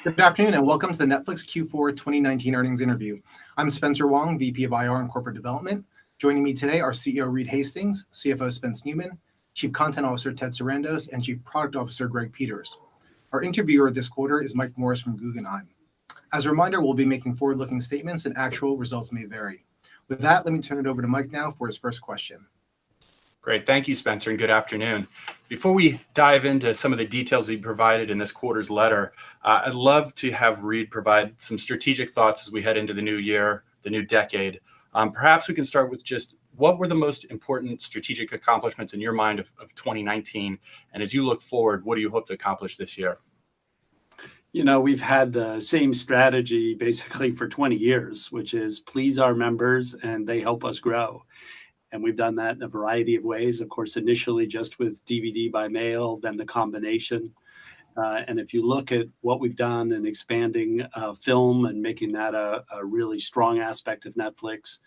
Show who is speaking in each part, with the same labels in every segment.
Speaker 1: Good afternoon and welcome to the Netflix Q4 2019 earnings interview. I'm Spencer Wong, VP of IR and Corporate Development. Joining me today are CEO Reed Hastings, CFO Spence Newman, Chief Content Officer Ted Sarandos, and Chief Product Officer Greg Peters. Our interviewer this quarter is Mike Morris from Guggenheim. As a reminder, we'll be making forward-looking statements and actual results may vary. With that, let me turn it over to Mike now for his first question.
Speaker 2: Great. Thank you, Spencer, and good afternoon. Before we dive into some of the details that you provided in this quarter's letter, I'd love to have Reed provide some strategic thoughts as we head into the new year, the new decade. Perhaps we can start with just what were the most important strategic accomplishments in your mind of 2019? And as you look forward, what do you hope to accomplish this year?
Speaker 3: You know, we've had the same strategy basically for 20 years, which is please our members and they help us grow. And we've done that in a variety of ways, of course, initially just with DVD by mail, then the combination. And if you look at what we've done in expanding film and making that a really strong aspect of Netflix,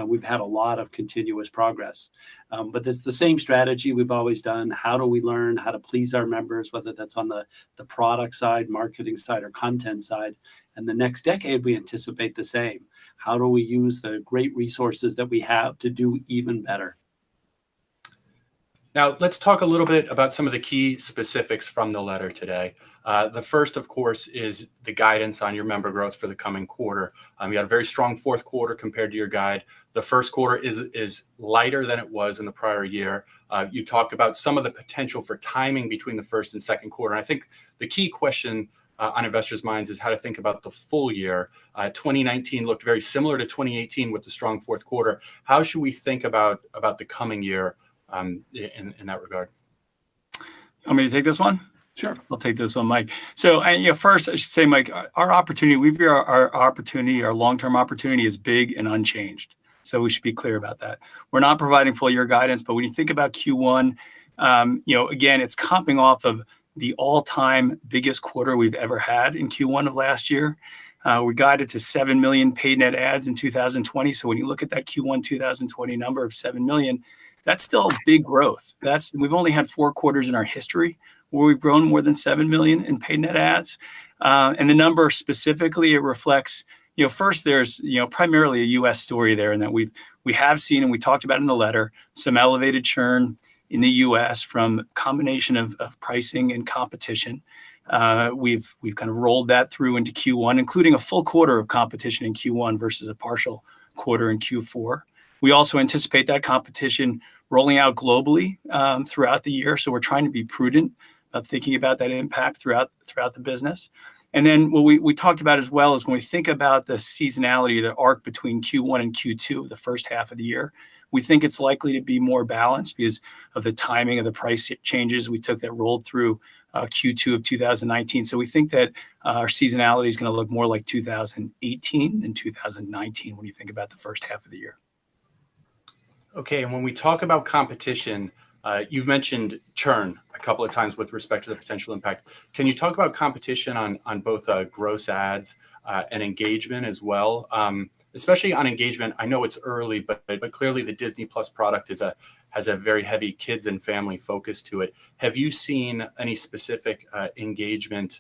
Speaker 3: we've had a lot of continuous progress. But it's the same strategy we've always done. How do we learn how to please our members, whether that's on the product side, marketing side, or content side? And the next decade, we anticipate the same. How do we use the great resources that we have to do even better?
Speaker 2: Now, let's talk a little bit about some of the key specifics from the letter today. The first, of course, is the guidance on your member growth for the coming quarter. You had a very strong fourth quarter compared to your guide. The first quarter is lighter than it was in the prior year. You talked about some of the potential for timing between the first and second quarter. And I think the key question on investors' minds is how to think about the full year. 2019 looked very similar to 2018 with the strong fourth quarter. How should we think about the coming year in that regard?
Speaker 4: Want me to take this one?
Speaker 3: Sure.
Speaker 4: I'll take this one, Mike. So, first I should say, Mike, our opportunity, we view our opportunity, our long-term opportunity is big and unchanged. So we should be clear about that. We're not providing full year guidance, but when you think about Q1, again, it's comping off of the all-time biggest quarter we've ever had in Q1 of last year. We guided to 7 million paid net adds in 2020. So when you look at that Q1 2020 number of 7 million, that's still big growth. We've only had 4 quarters in our history where we've grown more than 7 million in paid net adds. And the number specifically, it reflects, first there's, primarily a U.S. story there, and that we have seen, and we talked about in the letter, some elevated churn in the U.S. from a combination of pricing and competition. We've kind of rolled that through into Q1, including a full quarter of competition in Q1 versus a partial quarter in Q4. We also anticipate that competition rolling out globally throughout the year. So we're trying to be prudent about thinking about that impact throughout the business. And then what we talked about as well is when we think about the seasonality, the arc between Q1 and Q2, the first half of the year, we think it's likely to be more balanced because of the timing of the price changes we took that rolled through Q2 of 2019. So we think that our seasonality is going to look more like 2018 than 2019 when you think about the first half of the year.
Speaker 2: Okay, and when we talk about competition, you've mentioned churn a couple of times with respect to the potential impact. Can you talk about competition on both gross ads and engagement as well? Especially on engagement, I know it's early, but clearly the Disney Plus product has a very heavy kids and family focus to it. Have you seen any specific engagement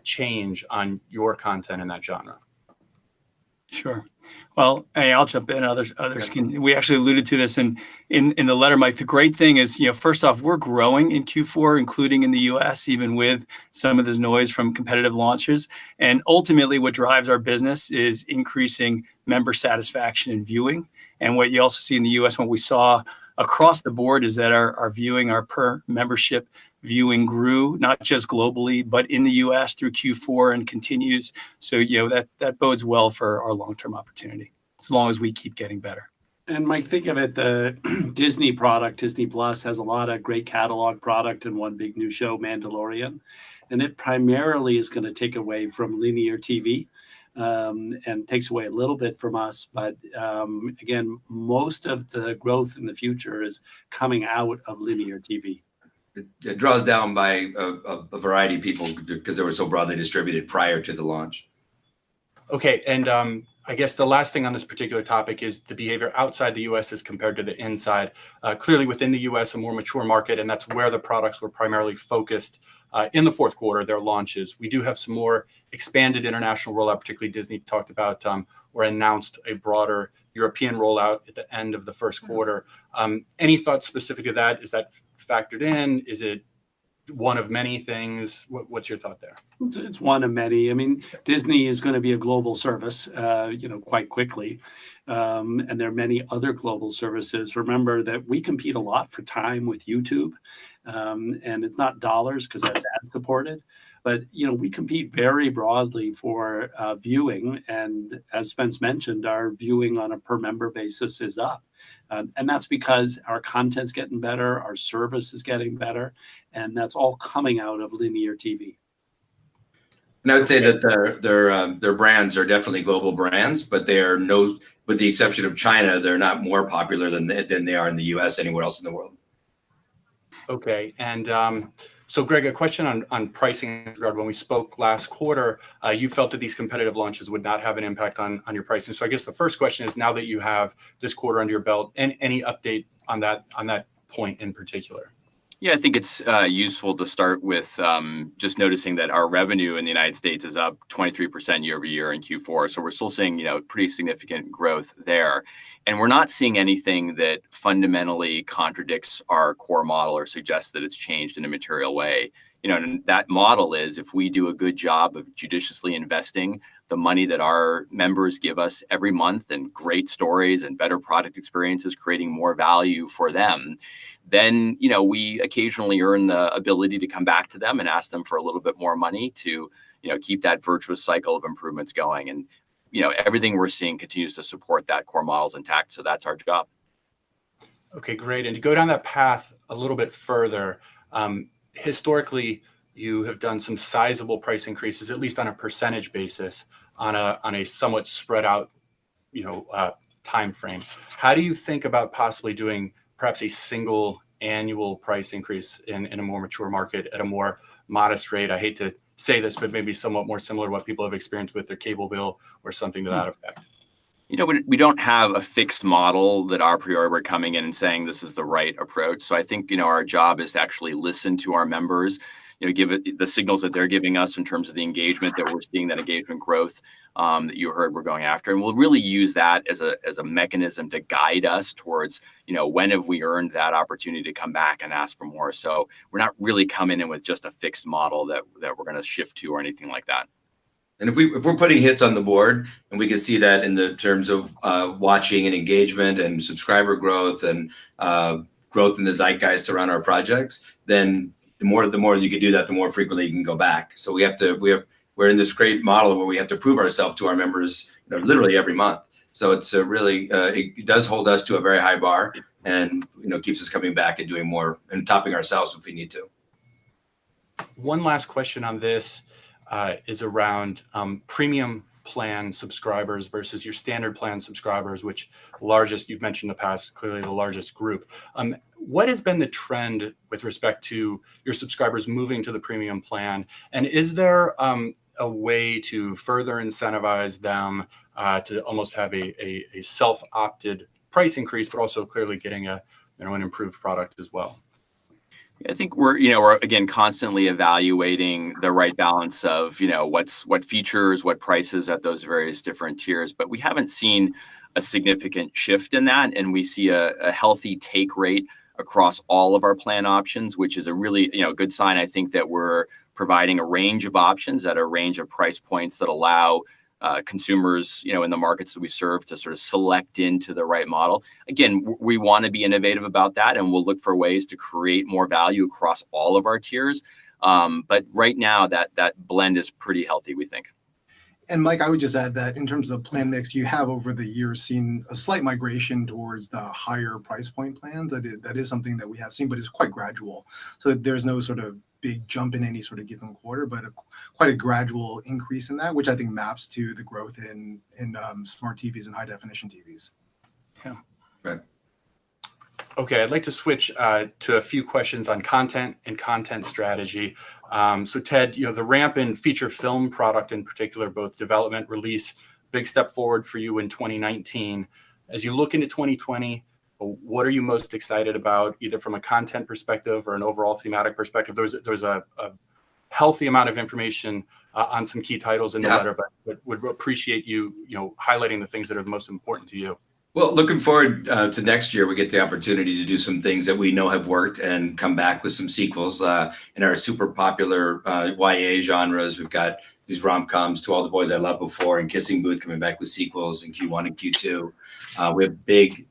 Speaker 2: change on your content in that genre?
Speaker 4: Sure. Well, I'll jump in. Others can. We actually alluded to this in the letter, Mike. The great thing is, first off, we're growing in Q4, including in the U.S., even with some of this noise from competitive launches. And ultimately, what drives our business is increasing member satisfaction and viewing. And what you also see in the U.S., what we saw across the board is that our viewing, our per membership viewing grew, not just globally, but in the U.S. through Q4 and continues. So, that bodes well for our long-term opportunity, as long as we keep getting better.
Speaker 3: And Mike, think of it, the Disney product, Disney Plus, has a lot of great catalog product and one big new show, Mandalorian. And it primarily is going to take away from linear TV and takes away a little bit from us. But again, most of the growth in the future is coming out of linear TV.
Speaker 5: It draws down by a variety of people because they were so broadly distributed prior to the launch.
Speaker 2: Okay, and I guess the last thing on this particular topic is the behavior outside the U.S. as compared to the inside. Clearly within the U.S., a more mature market, and that's where the products were primarily focused in the fourth quarter, their launches. We do have some more expanded international rollout, particularly Disney talked about or announced a broader European rollout at the end of the first quarter. Any thoughts specific to that? Is that factored in? Is it one of many things? What's your thought there?
Speaker 3: It's one of many. I mean, Disney is going to be a global service, quite quickly. And there are many other global services. Remember that we compete a lot for time with YouTube. And it's not dollars because that's ad supported. But, we compete very broadly for viewing. And as Spence mentioned, our viewing on a per member basis is up. And that's because our content's getting better, our service is getting better, and that's all coming out of linear TV.
Speaker 5: And I would say that their brands are definitely global brands, but they are with the exception of China, they're not more popular than they are in the U.S. anywhere else in the world.
Speaker 2: Okay, and so Greg, a question on pricing. When we spoke last quarter, you felt that these competitive launches would not have an impact on your pricing. So I guess the first question is, now that you have this quarter under your belt, and any update on that point in particular?
Speaker 6: Yeah, I think it's useful to start with just noticing that our revenue in the United States is up 23% year over year in Q4. So we're still seeing, pretty significant growth there. And we're not seeing anything that fundamentally contradicts our core model or suggests that it's changed in a material way. And that model is, if we do a good job of judiciously investing the money that our members give us every month and great stories and better product experiences, creating more value for them, then, we occasionally earn the ability to come back to them and ask them for a little bit more money to, keep that virtuous cycle of improvements going. And, everything we're seeing continues to support that core model's intact. So that's our job.
Speaker 2: Okay, great. And to go down that path a little bit further, historically, you have done some sizable price increases, at least on a percentage basis, on a somewhat spread out, time frame. How do you think about possibly doing perhaps a single annual price increase in a more mature market at a more modest rate? I hate to say this, but maybe somewhat more similar to what people have experienced with their cable bill or something to that effect.
Speaker 6: We don't have a fixed model that a priori we're coming in and saying this is the right approach. So I think, our job is to actually listen to our members, give it the signals that they're giving us in terms of the engagement that we're seeing, that engagement growth that you heard we're going after. And we'll really use that as a mechanism to guide us towards, when have we earned that opportunity to come back and ask for more. So we're not really coming in with just a fixed model that we're going to shift to or anything like that.
Speaker 5: And if we're putting hits on the board, and we can see that in the terms of watching and engagement and subscriber growth and growth in the zeitgeist around our projects, then the more you can do that, the more frequently you can go back. So we're in this great model where we have to prove ourselves to our members, literally every month. So it's really it does hold us to a very high bar, and keeps us coming back and doing more and topping ourselves if we need to.
Speaker 2: One last question on this is around premium plan subscribers versus your standard plan subscribers, which largest, you've mentioned in the past, clearly the largest group. What has been the trend with respect to your subscribers moving to the premium plan? And is there a way to further incentivize them to almost have a self-opted price increase, but also clearly getting an improved product as well?
Speaker 6: I think we're again constantly evaluating the right balance of what features, what prices at those various different tiers, but we haven't seen a significant shift in that, and we see a healthy take rate across all of our plan options, which is a really good sign. I think that we're providing a range of options at a range of price points that allow consumers, in the markets that we serve to sort of select into the right model. Again, we want to be innovative about that, and we'll look for ways to create more value across all of our tiers. But right now, that blend is pretty healthy, we think.
Speaker 1: And Mike, I would just add that in terms of plan mix, you have over the years seen a slight migration towards the higher price point plans. That is something that we have seen, but it's quite gradual. So there's no sort of big jump in any sort of given quarter, but quite a gradual increase in that, which I think maps to the growth in smart TVs and high definition TVs.
Speaker 2: Yeah.
Speaker 5: Right.
Speaker 2: Okay, I'd like to switch to a few questions on content and content strategy. So Ted, the ramp in feature film product in particular, both development, release, big step forward for you in 2019. As you look into 2020, what are you most excited about, either from a content perspective or an overall thematic perspective? There's a healthy amount of information on some key titles in the letter, but would appreciate you highlighting the things that are the most important to you.
Speaker 5: Well, looking forward to next year, we get the opportunity to do some things that we know have worked and come back with some sequels in our super popular YA genres. We've got these rom-coms, To All the Boys I Loved Before and Kissing Booth coming back with sequels in Q1 and Q2. We have big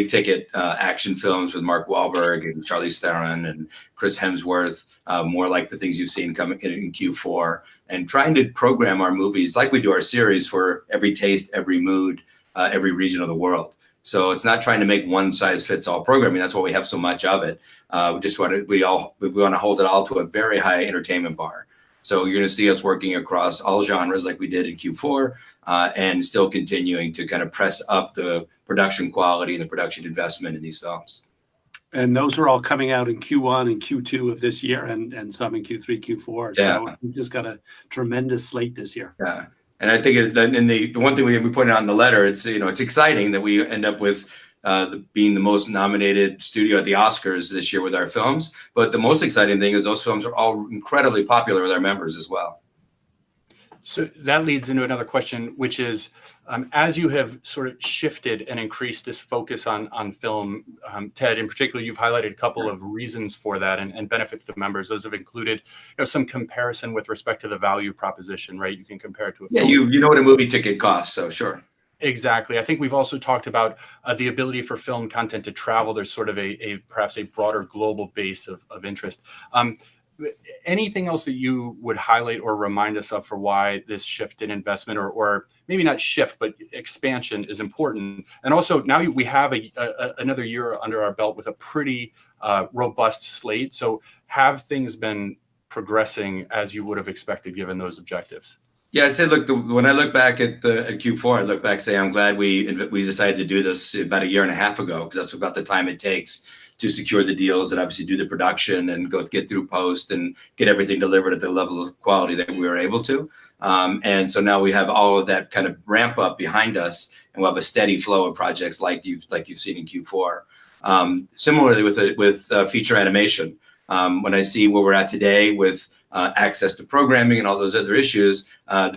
Speaker 5: ticket action films with Mark Wahlberg and Charlize Theron and Chris Hemsworth, more like the things you've seen coming in Q4, and trying to program our movies like we do our series for every taste, every mood, every region of the world. So it's not trying to make one size fits all programming. That's why we have so much of it. We want to hold it all to a very high entertainment bar. So you're going to see us working across all genres like we did in Q4, and still continuing to kind of press up the production quality and the production investment in these films.
Speaker 3: And those are all coming out in Q1 and Q2 of this year, and some in Q3, Q4.
Speaker 5: Yeah.
Speaker 3: So we just got a tremendous slate this year.
Speaker 5: Yeah. And I think the one thing we pointed out in the letter, it's exciting that we end up with being the most nominated studio at the Oscars this year with our films. But the most exciting thing is those films are all incredibly popular with our members as well.
Speaker 2: So that leads into another question, which is, as you have sort of shifted and increased this focus on film, Ted, in particular, you've highlighted a couple of reasons for that and benefits to members. Those have included some comparison with respect to the value proposition, right? You can compare it to a film.
Speaker 5: Yeah, you know what a movie ticket costs, so sure.
Speaker 2: Exactly. I think we've also talked about the ability for film content to travel. There's sort of perhaps a broader global base of interest. Anything else that you would highlight or remind us of for why this shift in investment, or maybe not shift, but expansion is important? And also now we have another year under our belt with a pretty robust slate. So have things been progressing as you would have expected given those objectives?
Speaker 5: Yeah, I'd say, look, when I look back at Q4, I look back and say, I'm glad we decided to do this about a year and a half ago, because that's about the time it takes to secure the deals and obviously do the production and get through post and get everything delivered at the level of quality that we were able to. And so now we have all of that kind of ramp up behind us, and we'll have a steady flow of projects like you've seen in Q4. Similarly with feature animation, when I see where we're at today with access to programming and all those other issues,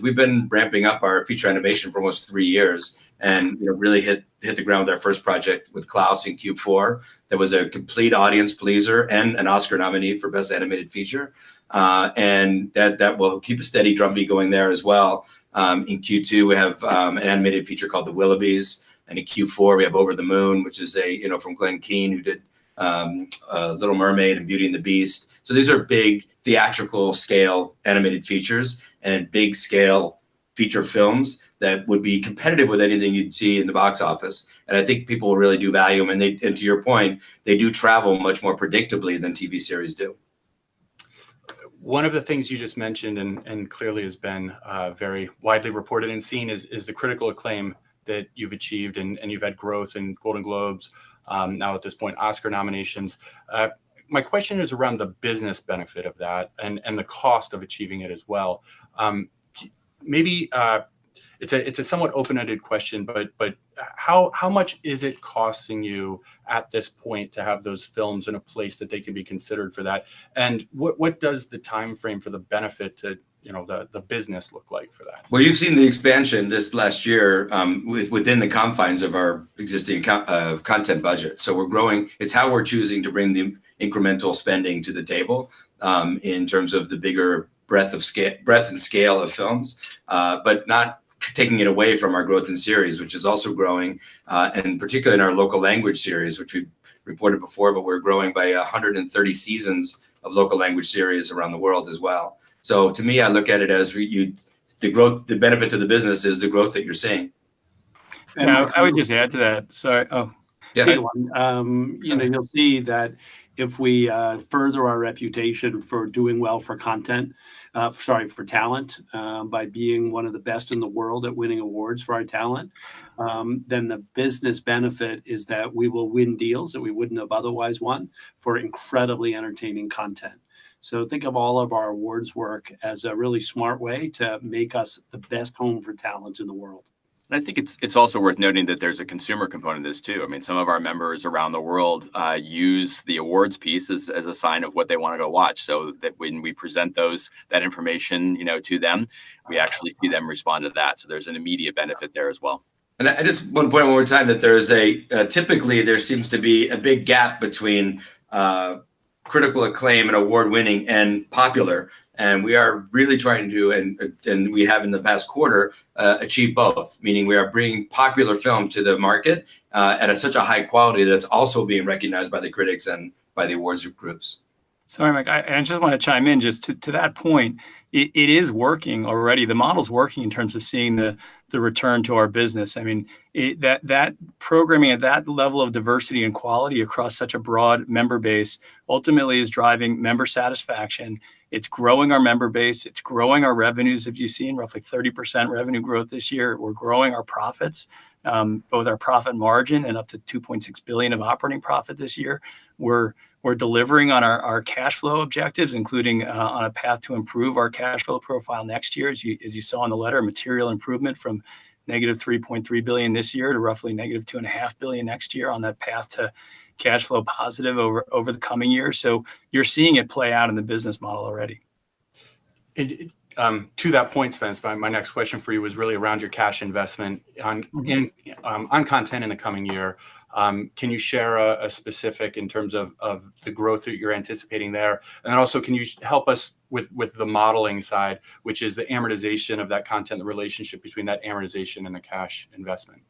Speaker 5: we've been ramping up our feature animation for almost 3 years, and really hit the ground with our first project with Klaus in Q4. That was a complete audience pleaser and an Oscar nominee for Best Animated Feature, and that will keep a steady drumbeat going there as well. In Q2 we have an animated feature called The Willoughbys, and in Q4 we have Over the Moon, which is from Glenn Keane, who did Little Mermaid and Beauty and the Beast. So these are big theatrical scale animated features and big scale feature films that would be competitive with anything you'd see in the box office. And I think people will really do value them. And to your point, they do travel much more predictably than TV series do.
Speaker 2: One of the things you just mentioned and clearly has been very widely reported and seen is the critical acclaim that you've achieved, and you've had growth in Golden Globes, now at this point, Oscar nominations. My question is around the business benefit of that and the cost of achieving it as well. Maybe it's a somewhat open-ended question, but how much is it costing you at this point to have those films in a place that they can be considered for that? And what does the time frame for the benefit to the business look like for that?
Speaker 5: Well, you've seen the expansion this last year within the confines of our existing content budget. So we're growing. It's how we're choosing to bring the incremental spending to the table in terms of the bigger breadth and scale of films, but not taking it away from our growth in series, which is also growing, and particularly in our local language series, which we reported before, but we're growing by 130 seasons of local language series around the world as well. So to me, I look at it as the benefit to the business is the growth that you're seeing.
Speaker 4: And I would just add to that. Sorry. Oh,
Speaker 5: yeah.
Speaker 3: You'll see that if we further our reputation for doing well for for talent, by being one of the best in the world at winning awards for our talent, then the business benefit is that we will win deals that we wouldn't have otherwise won for incredibly entertaining content. So think of all of our awards work as a really smart way to make us the best home for talent in the world.
Speaker 6: And I think it's also worth noting that there's a consumer component of this too. I mean, some of our members around the world use the awards piece as a sign of what they want to go watch. So that when we present that information, to them, we actually see them respond to that. So there's an immediate benefit there as well.
Speaker 5: And I just want to point one more time that there's typically there seems to be a big gap between critical acclaim and award-winning and popular. And we are really trying to, and we have in the past quarter, achieve both, meaning we are bringing popular film to the market at such a high quality that it's also being recognized by the critics and by the awards groups.
Speaker 4: Sorry, Mike, I just want to chime in just to that point. It is working already. The model's working in terms of seeing the return to our business. I mean, that programming at that level of diversity and quality across such a broad member base ultimately is driving member satisfaction. It's growing our member base. It's growing our revenues. If you've seen roughly 30% revenue growth this year, we're growing our profits, both our profit margin and up to $2.6 billion of operating profit this year. We're delivering on our cash flow objectives, including on a path to improve our cash flow profile next year. As you saw in the letter, material improvement from negative $3.3 billion this year to roughly negative $2.5 billion next year on that path to cash flow positive over the coming years. So you're seeing it play out in the business model already.
Speaker 2: To that point, Spence, my next question for you was really around your cash investment on content in the coming year. Can you share a specific in terms of the growth that you're anticipating there? And then also, can you help us with the modeling side, which is the amortization of that content, the relationship between that amortization and the cash investment?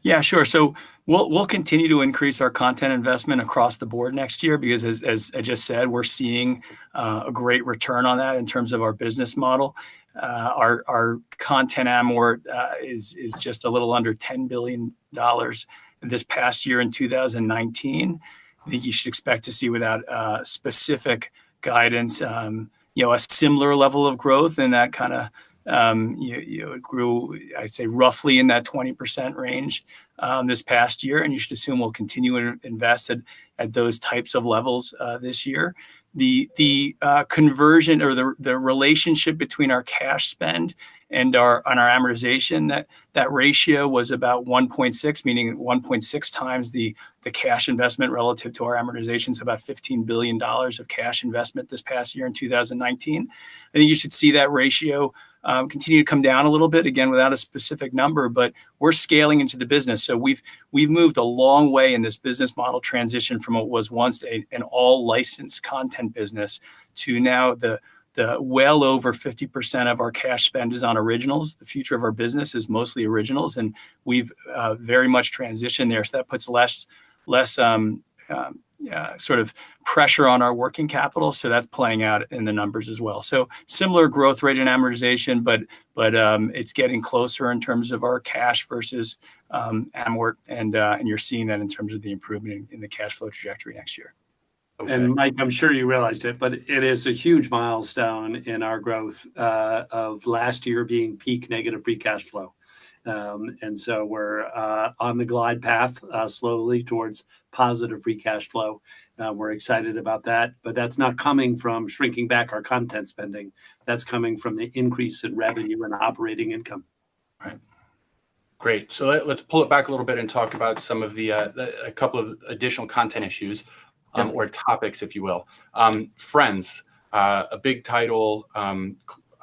Speaker 4: Yeah, sure. So we'll continue to increase our content investment across the board next year because, as I just said, we're seeing a great return on that in terms of our business model. Our content amort is just a little under $10 billion this past year in 2019. I think you should expect to see, without specific guidance, a similar level of growth, and that kind of it grew, I'd say, roughly in that 20% range this past year, and you should assume we'll continue to invest at those types of levels this year. The conversion or the relationship between our cash spend and our amortization, that ratio was about 1.6, meaning 1.6 times the cash investment relative to our amortization. So about $15 billion of cash investment this past year in 2019. I think you should see that ratio continue to come down a little bit, again, without a specific number, but we're scaling into the business. So we've moved a long way in this business model transition from what was once an all licensed content business to now the well over 50% of our cash spend is on originals. The future of our business is mostly originals, and we've very much transitioned there. So that puts less sort of pressure on our working capital. So that's playing out in the numbers as well. So similar growth rate in amortization, but it's getting closer in terms of our cash versus amort, and you're seeing that in terms of the improvement in the cash flow trajectory next year.
Speaker 3: Okay. And Mike, I'm sure you realized it, but it is a huge milestone in our growth of last year being peak negative free cash flow. And so we're on the glide path slowly towards positive free cash flow. We're excited about that, but that's not coming from shrinking back our content spending. That's coming from the increase in revenue and operating income.
Speaker 2: Right. Great. So let's pull it back a little bit and talk about some of a couple of additional content issues. Or topics, if you will. Friends, a big title.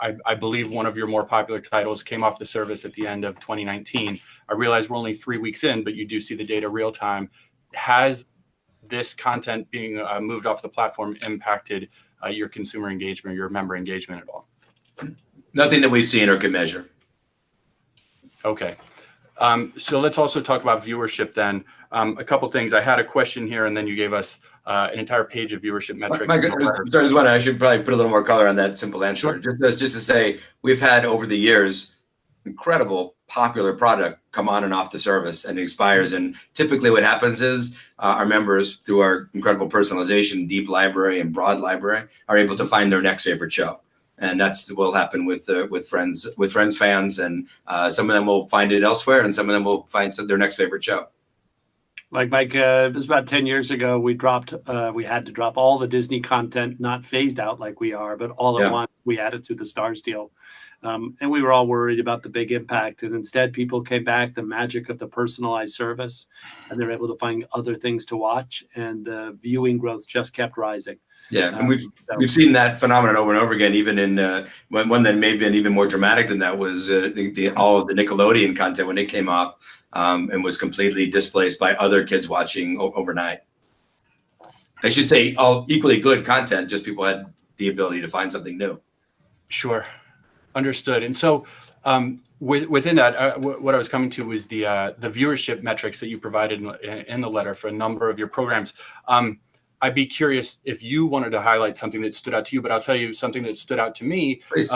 Speaker 2: I believe one of your more popular titles came off the service at the end of 2019. I realize we're only 3 weeks in, but you do see the data real time. Has this content being moved off the platform impacted your consumer engagement, your member engagement at all?
Speaker 5: Nothing that we've seen or can measure.
Speaker 2: Okay. So let's also talk about viewership then. A couple things. I had a question here, and then you gave us an entire page of viewership metrics.
Speaker 5: I should probably put a little more color on that simple answer. Sure. Just to say, we've had over the years incredible popular product come on and off the service and expires. And typically what happens is our members, through our incredible personalization, deep library and broad library, are able to find their next favorite show. And that's what will happen with Friends fans. And some of them will find it elsewhere, and some of them will find their next favorite show.
Speaker 3: Like Mike, it was about 10 years ago, we had to drop all the Disney content, not phased out like we are, but all at
Speaker 5: Yeah.
Speaker 3: once. We added to the Stars deal. And we were all worried about the big impact. And instead, people came back, the magic of the personalized service, and they're able to find other things to watch. And the viewing growth just kept rising.
Speaker 5: Yeah, and we've seen that phenomenon over and over again. Even in one that may have been even more dramatic than that was all of the Nickelodeon content when it came up, and was completely displaced by other kids watching overnight. I should say all equally good content, just people had the ability to find something new.
Speaker 2: Sure. Understood. And so within that, what I was coming to was the viewership metrics that you provided in the letter for a number of your programs. I'd be curious if you wanted to highlight something that stood out to you, but I'll tell you something that stood out to me was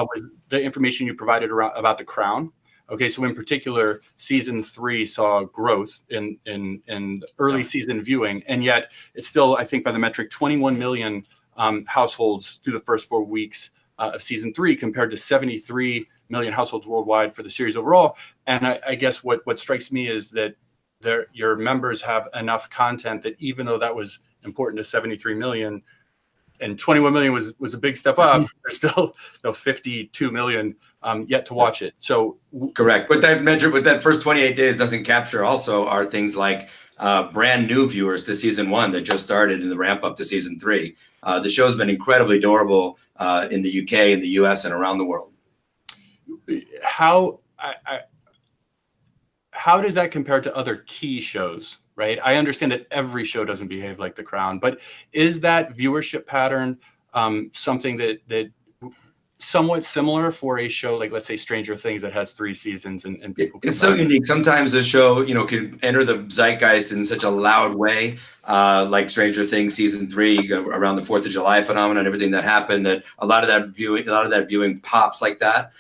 Speaker 2: the information you provided about The Crown. Okay, so in particular, season 3 saw growth in early season viewing, and yet it's still, I think, by the metric, 21 million households through the first 4 weeks of season 3, compared to 73 million households worldwide for the series overall. And I guess what strikes me is that your members have enough content that even though that was important to 73 million, and 21 million was a big step up, there's still 52 million yet to watch it. So
Speaker 5: correct. But that measure, with that first 28 days doesn't capture also are things like brand new viewers to season 1 that just started in the ramp up to season 3. The show's been incredibly durable in the UK, in the US, and around the world.
Speaker 2: How does that compare to other key shows? Right. I understand that every show doesn't behave like The Crown, but is that viewership pattern something that somewhat similar for a show like, let's say, Stranger Things, that has 3 seasons and people?
Speaker 5: It's so unique. Sometimes a show, can enter the zeitgeist in such a loud way, like Stranger Things season 3 around the 4th of July phenomenon, everything that happened. That a lot of that viewing pops like that.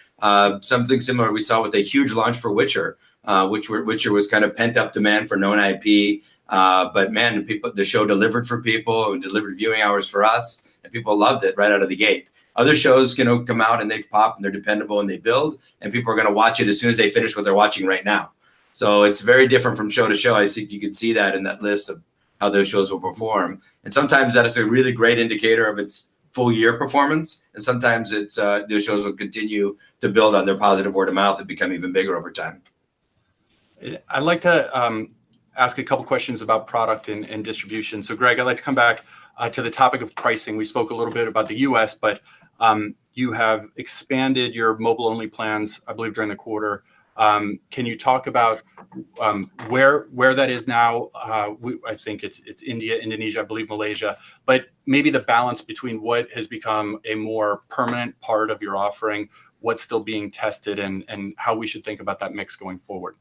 Speaker 5: Something similar we saw with a huge launch for Witcher. Witcher was kind of pent up demand for known IP, but man, the show delivered for people and delivered viewing hours for us, and people loved it right out of the gate. Other shows, come out and they pop and they're dependable and they build, and people are going to watch it as soon as they finish what they're watching right now. So it's very different from show to show. I think you can see that in that list of how those shows will perform, and sometimes that is a really great indicator of its full year performance, and sometimes it's those shows will continue to build on their positive word of mouth and become even bigger over time.
Speaker 2: I'd like to ask a couple questions about product and distribution. So, Greg, I'd like to come back to the topic of pricing. We spoke a little bit about the U.S., but you have expanded your mobile-only plans, I believe, during the quarter. Can you talk about where that is now? I think it's India, Indonesia, I believe Malaysia, but maybe the balance between what has become a more permanent part of your offering, what's still being tested, and how we should think about that mix going forward.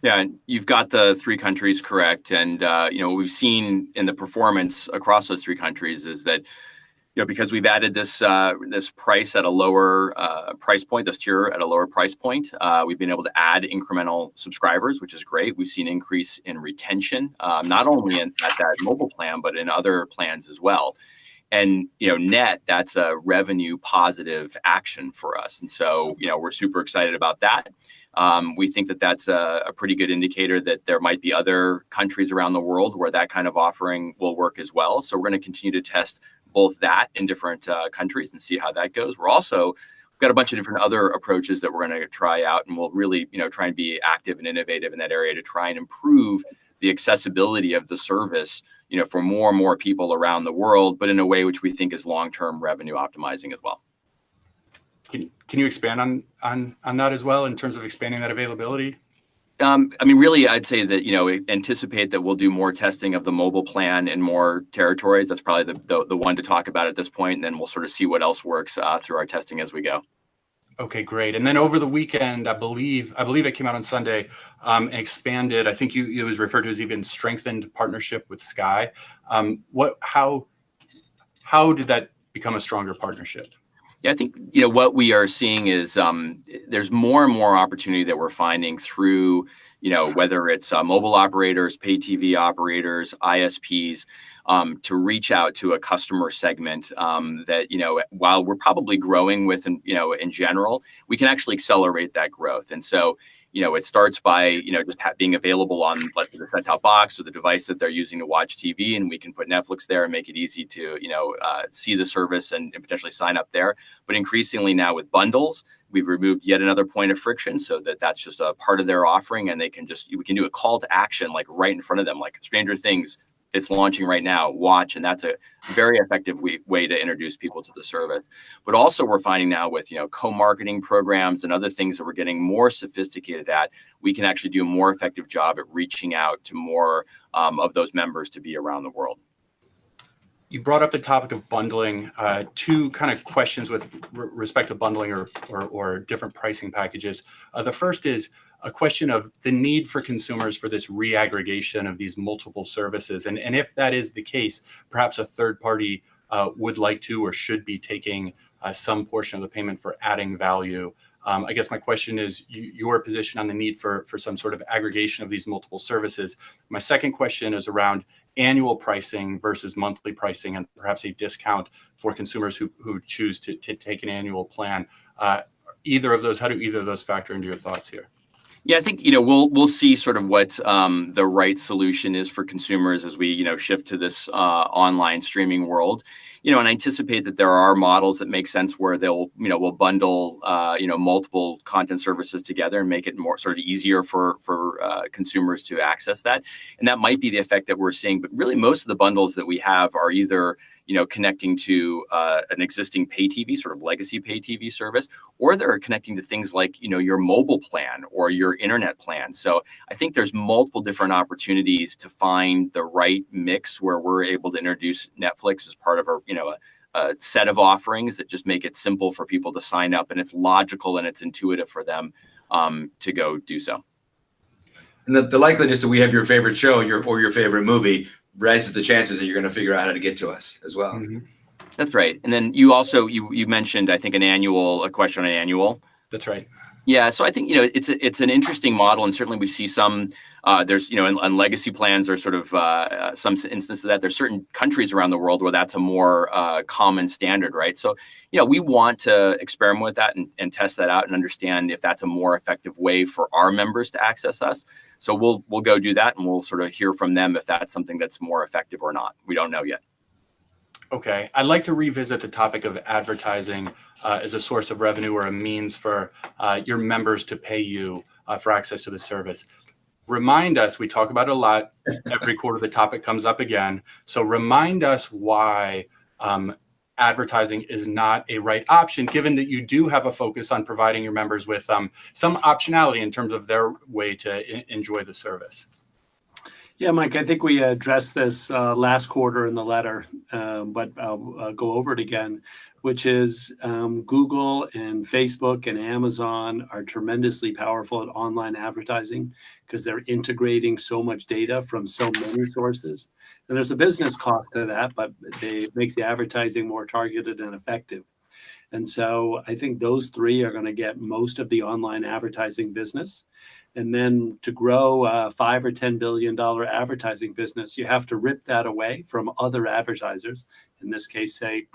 Speaker 6: Yeah, you've got the 3 countries correct. And, what we've seen in the performance across those 3 countries is that, because we've added this price at a lower price point, this tier at a lower price point, we've been able to add incremental subscribers, which is great. We've seen increase in retention, not only at that mobile plan, but in other plans as well. And, net, that's a revenue positive action for us. And so, we're super excited about that. We think that that's a pretty good indicator that there might be other countries around the world where that kind of offering will work as well. So we're going to continue to test both that in different countries and see how that goes. We've got a bunch of different other approaches that we're going to try out, and we'll really, try and be active and innovative in that area to try and improve the accessibility of the service, for more and more people around the world, but in a way which we think is long-term revenue optimizing as well.
Speaker 2: Can you expand on that as well in terms of expanding that availability?
Speaker 6: Really, I'd say that, anticipate that we'll do more testing of the mobile plan in more territories. That's probably the one to talk about at this point, and then we'll sort of see what else works through our testing as we go.
Speaker 2: Okay, great. And then over the weekend, I believe it came out on Sunday, and expanded. I think it was referred to as even strengthened partnership with Sky. How did that become a stronger partnership?
Speaker 6: Yeah, I think, what we are seeing is there's more and more opportunity that we're finding through, whether it's mobile operators, pay TV operators, ISPs, to reach out to a customer segment that, while we're probably growing with, in general, we can actually accelerate that growth. And so, it starts by, just being available on, let's say, the set-top box or the device that they're using to watch TV, and we can put Netflix there and make it easy to, see the service and potentially sign up there. But increasingly now with bundles, we've removed yet another point of friction so that that's just a part of their offering, and we can do a call to action like right in front of them, like Stranger Things. It's launching right now, watch. And that's a very effective way to introduce people to the service. But also we're finding now with, co-marketing programs and other things that we're getting more sophisticated at, we can actually do a more effective job at reaching out to more of those members to be around the world.
Speaker 2: You brought up the topic of bundling. Two kind of questions with respect to bundling or different pricing packages. The first is a question of the need for consumers for this reaggregation of these multiple services. And if that is the case, perhaps a third party would like to or should be taking some portion of the payment for adding value. I guess my question is your position on the need for some sort of aggregation of these multiple services. My second question is around annual pricing versus monthly pricing and perhaps a discount for consumers who choose to take an annual plan. Either of those, how do either of those factor into your thoughts here?
Speaker 6: Yeah, I think, we'll see sort of what the right solution is for consumers as we, shift to this online streaming world. And I anticipate that there are models that make sense where we'll bundle, multiple content services together and make it more sort of easier for consumers to access that. And that might be the effect that we're seeing. But really, most of the bundles that we have are either, connecting to an existing pay TV, sort of legacy pay TV service, or they're connecting to things like, your mobile plan or your internet plan. So I think there's multiple different opportunities to find the right mix where we're able to introduce Netflix as part of a set of offerings that just make it simple for people to sign up, and it's logical and it's intuitive for them to go do so.
Speaker 5: And the likeliness that we have your favorite show or your favorite movie raises the chances that you're going to figure out how to get to us as well.
Speaker 2: Mm-hmm.
Speaker 6: That's right. And then you also you mentioned, I think, a question on an annual.
Speaker 2: That's right.
Speaker 6: Yeah, so I think it's an interesting model, and certainly we see some. There's on legacy plans, there's sort of some instances that there's certain countries around the world where that's a more common standard, right? So we want to experiment with that and test that out and understand if that's a more effective way for our members to access us. So we'll go do that, and we'll sort of hear from them if that's something that's more effective or not. We don't know yet.
Speaker 2: Okay, I'd like to revisit the topic of advertising as a source of revenue or a means for your members to pay you for access to the service. Remind us, we talk about it a lot, every quarter the topic comes up again. So remind us why advertising is not a right option, given that you do have a focus on providing your members with some optionality in terms of their way to enjoy the service.
Speaker 3: Yeah, Mike, I think we addressed this last quarter in the letter, but I'll go over it again, which is Google and Facebook and Amazon are tremendously powerful at online advertising because they're integrating so much data from so many sources. And there's a business cost to that, but it makes the advertising more targeted and effective. And so I think those three are going to get most of the online advertising business. And then to grow a $5 or $10 billion advertising business, you have to rip that away from other advertisers, in this case, say,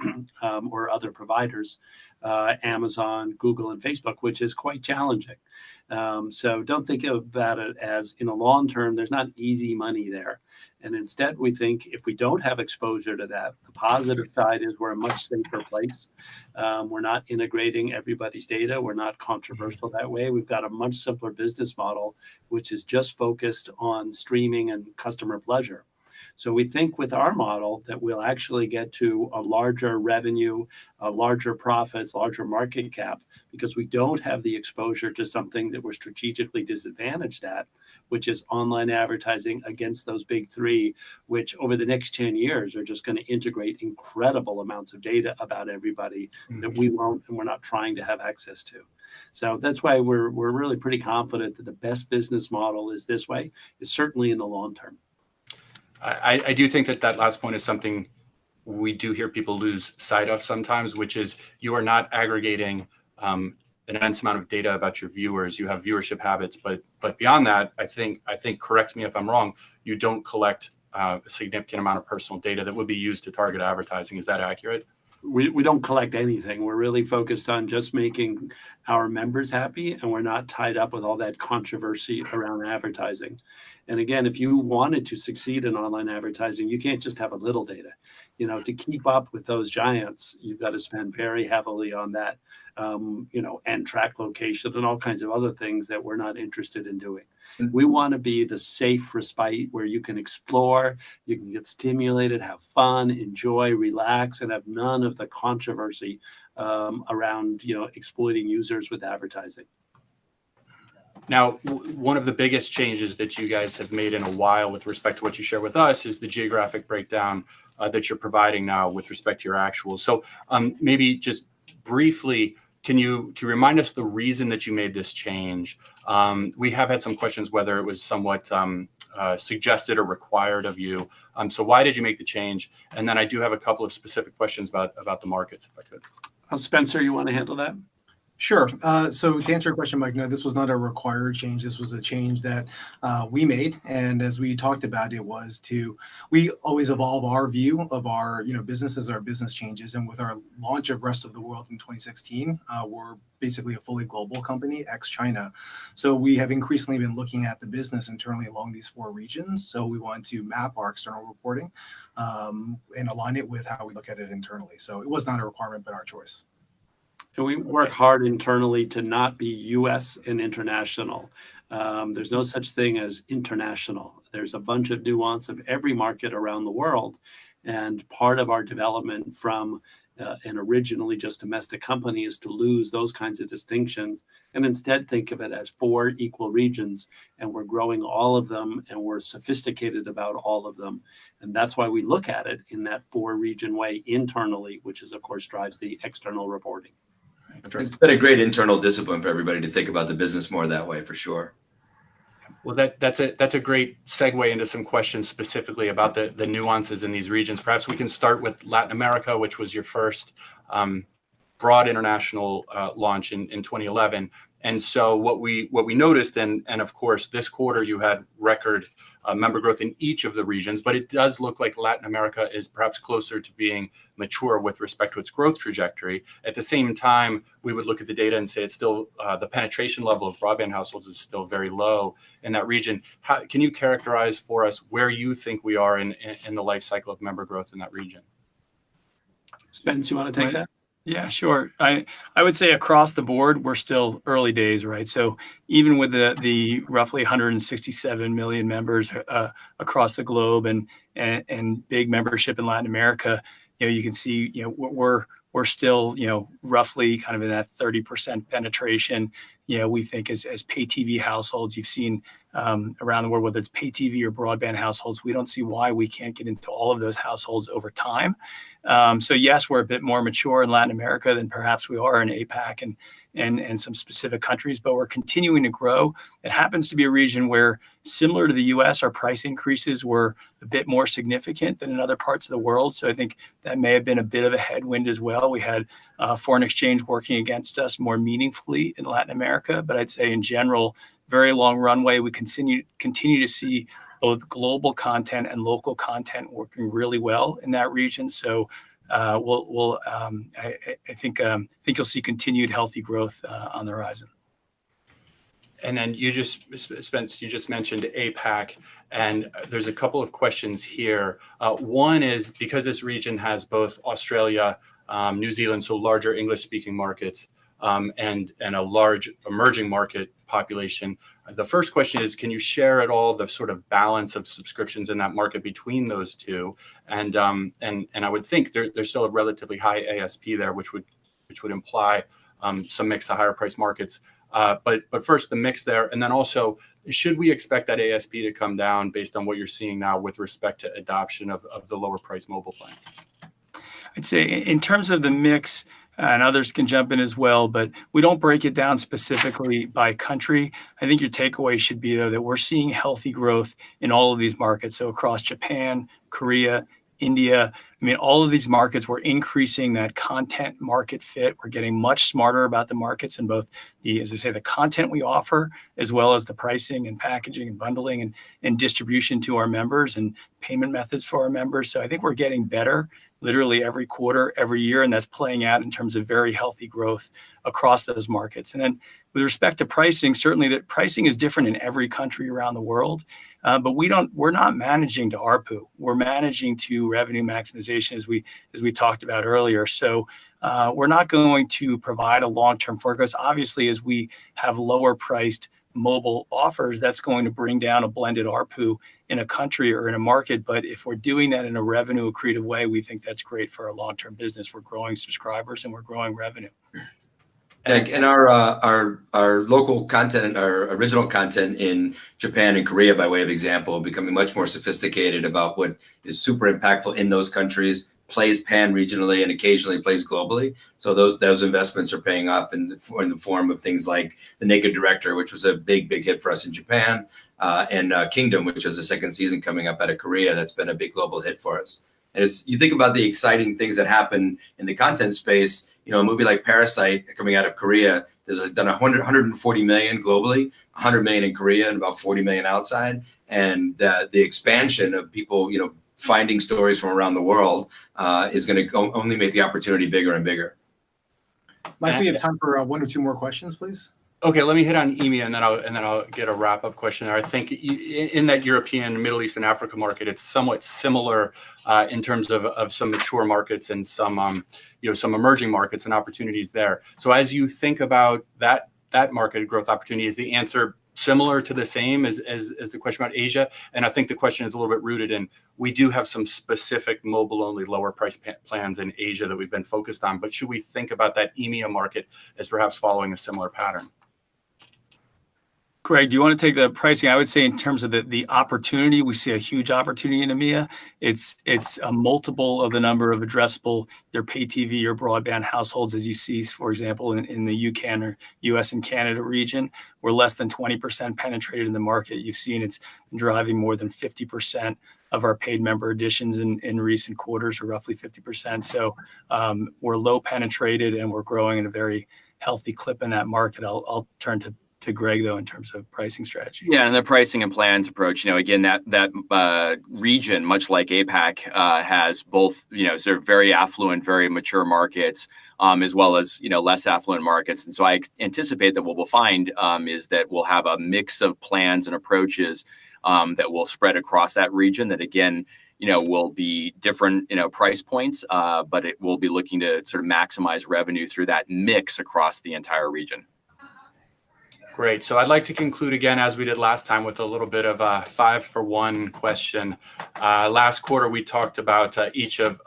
Speaker 3: or other providers, Amazon, Google, and Facebook, which is quite challenging. So don't think about it as in the long term, there's not easy money there. And instead, we think if we don't have exposure to that, the positive side is we're a much safer place. We're not integrating everybody's data. We're not controversial that way. We've got a much simpler business model, which is just focused on streaming and customer pleasure. So we think with our model that we'll actually get to a larger revenue, a larger profits, larger market cap, because we don't have the exposure to something that we're strategically disadvantaged at, which is online advertising against those big three, which over the next 10 years are just going to integrate incredible amounts of data about everybody that we won't and we're not trying to have access to. So that's why we're really pretty confident that the best business model is this way, is certainly in the long term.
Speaker 2: I do think that last point is something we do hear people lose sight of sometimes, which is you are not aggregating an immense amount of data about your viewers. You have viewership habits, but beyond that, I think, correct me if I'm wrong, you don't collect a significant amount of personal data that would be used to target advertising. Is that accurate?
Speaker 3: We don't collect anything. We're really focused on just making our members happy, and we're not tied up with all that controversy around advertising. And again, if you wanted to succeed in online advertising, you can't just have a little data. To keep up with those giants, you've got to spend very heavily on that, and track location and all kinds of other things that we're not interested in doing. We want to be the safe respite where you can explore, you can get stimulated, have fun, enjoy, relax, and have none of the controversy around exploiting users with advertising.
Speaker 2: Now, one of the biggest changes that you guys have made in a while with respect to what you share with us is the geographic breakdown that you're providing now with respect to your actuals. So maybe just briefly, can you remind us the reason that you made this change? We have had some questions whether it was somewhat suggested or required of you. So why did you make the change? And then I do have a couple of specific questions about the markets, if I could.
Speaker 3: Spencer, you want to handle that?
Speaker 1: Sure. So to answer your question, Mike, no, this was not a required change. This was a change that we made. And as we talked about, we always evolve our view of our, business as our business changes. And with our launch of Rest of the World in 2016, we're basically a fully global company, ex-China. So we have increasingly been looking at the business internally along these 4 regions. So we want to map our external reporting and align it with how we look at it internally. So it was not a requirement, but our choice.
Speaker 3: And we work hard internally to not be U.S. and international. There's no such thing as international. There's a bunch of nuance of every market around the world. And part of our development from an originally just domestic company is to lose those kinds of distinctions and instead think of it as 4 equal regions. And we're growing all of them, and we're sophisticated about all of them. And that's why we look at it in that 4 region way internally, which is, of course, drives the external reporting.
Speaker 5: It's been a great internal discipline for everybody to think about the business more that way, for sure.
Speaker 2: Well, that's a great segue into some questions specifically about the nuances in these regions. Perhaps we can start with Latin America, which was your first broad international launch in 2011. And so what we noticed, and of course this quarter you had record member growth in each of the regions, but it does look like Latin America is perhaps closer to being mature with respect to its growth trajectory. At the same time, we would look at the data and say it's still the penetration level of broadband households is still very low in that region. Can you characterize for us where you think we are in the life cycle of member growth in that region?
Speaker 3: Spence, you want to take that?
Speaker 4: Yeah, sure. I would say across the board, we're still early days, right? So even with the roughly 167 million members across the globe and big membership in Latin America, you can see, we're still, roughly kind of in that 30% penetration. We think as pay TV households, you've seen around the world, whether it's pay TV or broadband households, we don't see why we can't get into all of those households over time. So yes, we're a bit more mature in Latin America than perhaps we are in APAC and some specific countries, but we're continuing to grow. It happens to be a region where, similar to the US, our price increases were a bit more significant than in other parts of the world. So I think that may have been a bit of a headwind as well. We had foreign exchange working against us more meaningfully in Latin America, but I'd say in general, very long runway. We continue to see both global content and local content working really well in that region. So I think you'll see continued healthy growth on the horizon.
Speaker 2: And then Spence, you just mentioned APAC, and there's a couple of questions here. One is, because this region has both Australia, New Zealand, so larger English-speaking markets, and a large emerging market population. The first question is, can you share at all the sort of balance of subscriptions in that market between those two? And I would think there's still a relatively high ASP there, which would imply some mix to higher price markets. But first, the mix there, and then also, should we expect that ASP to come down based on what you're seeing now with respect to adoption of the lower price mobile plans?
Speaker 4: I'd say in terms of the mix, and others can jump in as well, but we don't break it down specifically by country. I think your takeaway should be, though, that we're seeing healthy growth in all of these markets. So across Japan, Korea, India, all of these markets, we're increasing that content market fit. We're getting much smarter about the markets in both the content we offer, as well as the pricing and packaging and bundling and distribution to our members and payment methods for our members. So I think we're getting better literally every quarter, every year, and that's playing out in terms of very healthy growth across those markets. And then with respect to pricing, certainly that pricing is different in every country around the world, but we're not managing to ARPU. We're managing to revenue maximization as we talked about earlier. So we're not going to provide a long-term forecast. Obviously, as we have lower priced mobile offers, that's going to bring down a blended ARPU in a country or in a market. But if we're doing that in a revenue accretive way, we think that's great for our long-term business. We're growing subscribers and we're growing revenue.
Speaker 5: And our local content, our original content in Japan and Korea, by way of example, becoming much more sophisticated about what is super impactful in those countries, plays pan-regionally and occasionally plays globally. So those investments are paying off in the form of things like The Naked Director, which was a big hit for us in Japan, and Kingdom, which is the second season coming up out of Korea. That's been a big global hit for us. And you think about the exciting things that happen in the content space. You know, a movie like Parasite coming out of Korea has done 140 million globally, 100 million in Korea, and about 40 million outside. And the expansion of people, you know, finding stories from around the world is going to only make the opportunity bigger and bigger.
Speaker 1: Mike, we have time for one or two more questions, please.
Speaker 2: Okay, let me hit on EMEA, and then I'll get a wrap-up question there. I think in that European, Middle East, and Africa market, it's somewhat similar in terms of some mature markets and some some emerging markets and opportunities there. So as you think about that market growth opportunity, is the answer similar to the same as the question about Asia? And I think the question is a little bit rooted in, we do have some specific mobile-only lower price plans in Asia that we've been focused on, but should we think about that EMEA market as perhaps following a similar pattern?
Speaker 4: Greg, do you want to take the pricing? I would say in terms of the opportunity, we see a huge opportunity in EMEA. It's a multiple of the number of addressable, either pay TV or broadband households, as you see, for example, in the UK or US and Canada region. We're less than 20% penetrated in the market. You've seen it's driving more than 50% of our paid member additions in recent quarters, or roughly 50%. So we're low penetrated and we're growing in a very healthy clip in that market. I'll turn to Greg, though, in terms of pricing strategy.
Speaker 6: Yeah, and the pricing and plans approach, again, that region, much like APAC, has both, sort of very affluent, very mature markets, as well as, less affluent markets. And so I anticipate that what we'll find is that we'll have a mix of plans and approaches that will spread across that region that, again, will be different, price points, but it will be looking to sort of maximize revenue through that mix across the entire region.
Speaker 2: Great. So I'd like to conclude again, as we did last time, with a little bit of a 5-for-1 question. Last quarter, we talked about each of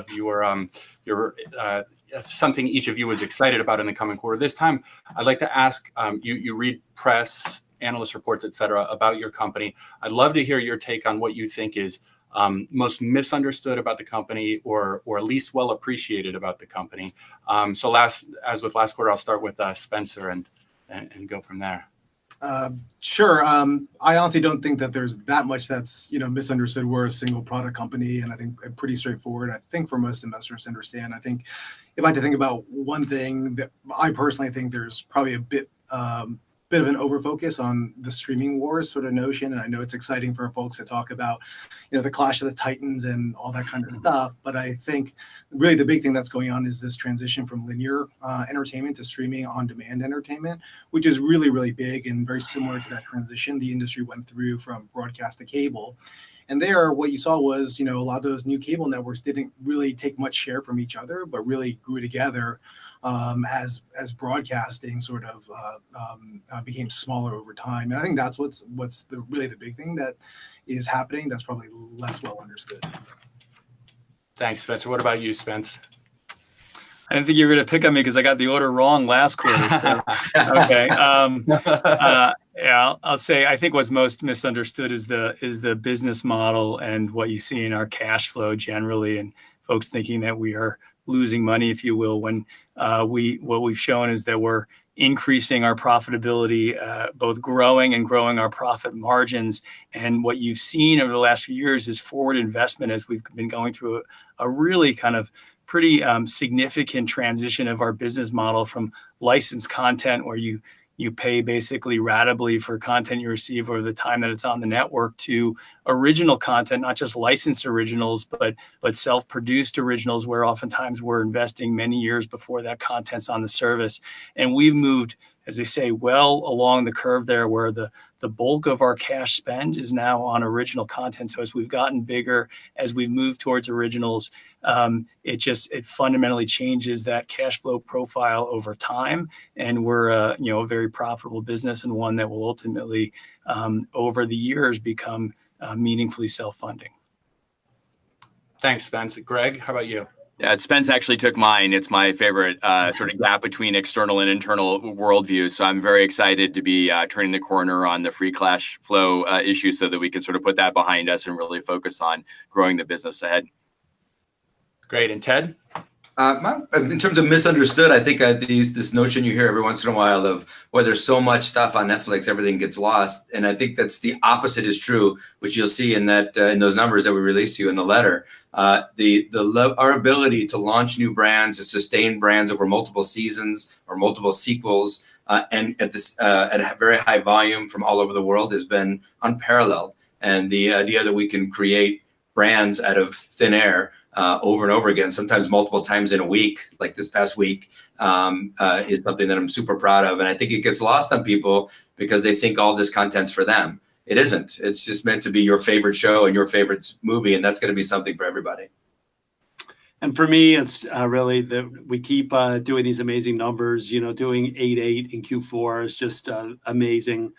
Speaker 2: your something each of you was excited about in the coming quarter. This time, I'd like to ask, you read press, analyst reports, et cetera, about your company. I'd love to hear your take on what you think is most misunderstood about the company or least well appreciated about the company. So as with last quarter, I'll start with Spencer and go from there.
Speaker 1: Sure. I honestly don't think that there's that much that's misunderstood. We're a single product company, and I think pretty straightforward. I think for most investors to understand. I think if I had to think about one thing that I personally think there's probably a bit of an overfocus on the streaming wars sort of notion, and I know it's exciting for folks to talk about the clash of the titans and all that kind of stuff, but I think really the big thing that's going on is this transition from linear entertainment to streaming on-demand entertainment, which is really, really big and very similar to that transition the industry went through from broadcast to cable. And there, what you saw was, a lot of those new cable networks didn't really take much share from each other, but really grew together as broadcasting sort of became smaller over time. And I think that's what's really the big thing that is happening. That's probably less well understood.
Speaker 2: Thanks, Spencer. What about you, Spence?
Speaker 4: I didn't think you were going to pick on me because I got the order wrong last quarter. So, okay. Yeah, I'll say I think what's most misunderstood is the business model and what you see in our cash flow generally, and folks thinking that we are losing money, if you will, when what we've shown is that we're increasing our profitability, both growing our profit margins. And what you've seen over the last few years is forward investment as we've been going through a really kind of pretty significant transition of our business model from licensed content where you you pay basically ratably for content you receive over the time that it's on the network, to original content, not just licensed originals, but self-produced originals, where oftentimes we're investing many years before that content's on the service. And we've moved, as they say, well along the curve there, where the bulk of our cash spend is now on original content. So as we've gotten bigger, as we've moved towards originals, it fundamentally changes that cash flow profile over time. And we're a very profitable business, and one that will ultimately, over the years, become meaningfully self-funding.
Speaker 2: Thanks, Spence. Greg, how about you?
Speaker 6: Yeah, Spence actually took mine. It's my favorite sort of gap between external and internal worldviews. So I'm very excited to be turning the corner on the free cash flow issue, so that we can sort of put that behind us and really focus on growing the business ahead.
Speaker 2: Great. And Ted?
Speaker 5: In terms of misunderstood, I think this notion you hear every once in a while of, well, there's so much stuff on Netflix, everything gets lost. And I think that's the opposite is true, which you'll see in that in those numbers that we released to you in the letter. Our ability to launch new brands, to sustain brands over multiple seasons or multiple sequels, and at a very high volume from all over the world, has been unparalleled. And the idea that we can create brands out of thin air over and over again, sometimes multiple times in a week, like this past week, is something that I'm super proud of. And I think it gets lost on people because they think all this content's for them. It isn't. It's just meant to be your favorite show and your favorite movie, and that's going to be something for everybody.
Speaker 3: And for me, it's really that we keep doing these amazing numbers. Doing 8.8 in Q4 is just amazing.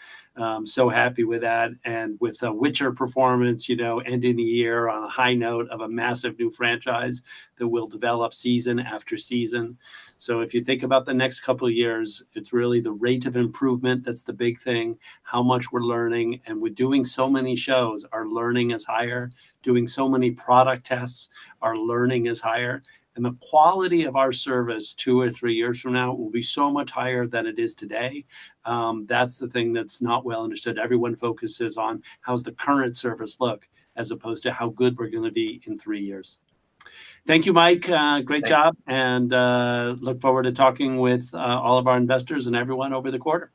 Speaker 3: So happy with that. And with Witcher performance, ending the year on a high note of a massive new franchise that will develop season after season. So if you think about the next couple of years, it's really the rate of improvement that's the big thing, how much we're learning. And with doing so many shows, our learning is higher. Doing so many product tests, our learning is higher. And the quality of our service 2 or 3 years from now will be so much higher than it is today. That's the thing that's not well understood. Everyone focuses on how's the current service look, as opposed to how good we're going to be in 3 years. Thank you, Mike. Great job. And look forward to talking with all of our investors and everyone over the quarter.